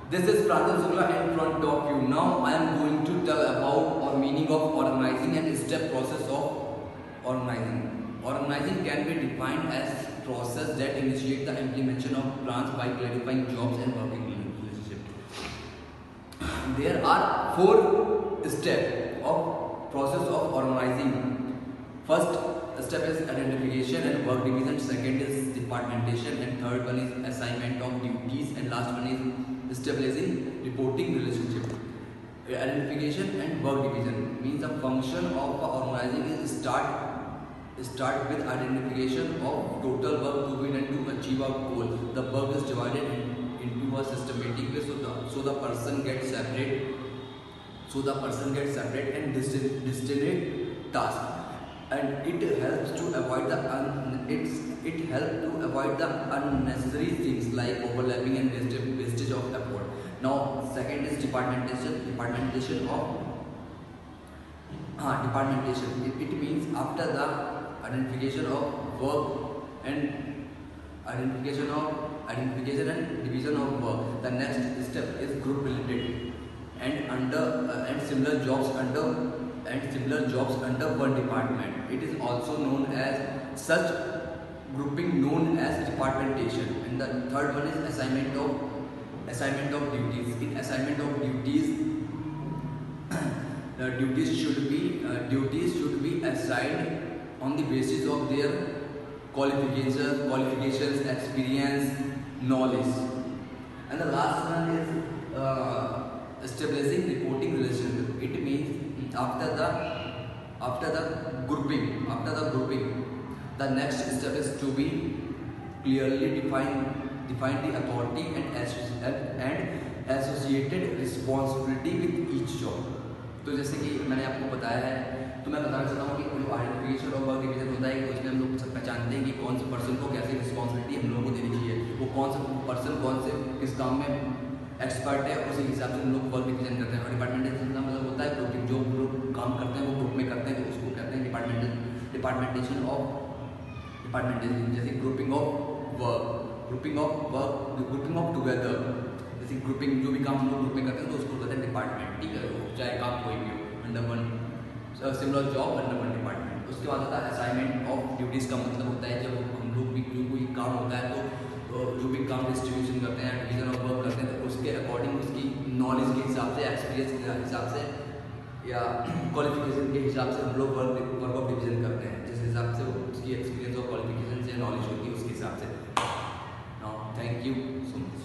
This is Pranjal Shukla in front of you. Now I am going to tell about or meaning of organizing and step process of organizing. Organizing can be defined as process that initiate the implementation of plans by clarifying jobs and working relationship. There are four steps of process of organizing. First step is identification and work division. Second is departmentation, and third one is assignment of duties, and last one is establishing reporting relationship. Identification and work division means the function of organizing is start with identification of total work to be done to achieve a goal. The work is divided into a systematic way, so the person gets separate and distinct tasks, and it helps to avoid the unnecessary things like overlapping and wastage of effort. Now second is departmentation. It means after the identification of work and identification and division of work, the next step is group related and similar jobs under one department. It is also known as such grouping known as departmentation. And the third one is assignment of duties. In assignment of duties, the duties should be assigned on the basis of their qualifications, experience, knowledge. And the last one is establishing reporting relationship. It means after the grouping, the next step is to be clearly define the authority and associated responsibility with each job. तो जैसे कि मैंने आपको बताया है, तो मैं बताना चाहता हूँ कि जो आइडेंटिफिकेशन और वर्क डिवीजन होता है, उसमें हम लोग पहचानते हैं कि कौन से पर्सन को कैसे रिस्पॉन्सिबिलिटी हम लोगों को देनी चाहिए, वो कौन सा पर्सन कौन से किस काम में एक्सपर्ट है, उसी हिसाब से हम लोग वर्क डिवीजन करते हैं. और डिपार्टमेंटेशन का मतलब होता है ग्रुपिंग. जो लोग काम करते हैं वो ग्रुप में करते हैं, तो उसको कहते हैं डिपार्टमेंटेशन. जैसे ग्रुपिंग ऑफ टुगेदर. जैसे ग्रुपिंग जो भी काम हम लोग ग्रुप में करते हैं तो उसको कहते हैं डिपार्टमेंट. ठीक है, चाहे काम कोई भी हो, under one similar job under one department. उसके बाद होता है असाइनमेंट ऑफ ड्यूटीज़. का मतलब होता है जब हम लोग भी कोई काम होता है तो जो भी काम डिस्ट्रीब्यूशन करते हैं, डिवीजन ऑफ वर्क करते हैं, तो उसके अकॉर्डिंग उसकी नॉलेज के हिसाब से, एक्सपीरियंस के हिसाब से या क्वालिफिकेशन के हिसाब से हम लोग वर्क ऑफ डिवीजन करते हैं. जिस हिसाब से उसकी एक्सपीरियंस और क्वालिफिकेशन से नॉलेज होती है उसके हिसाब से. Now thank you so much.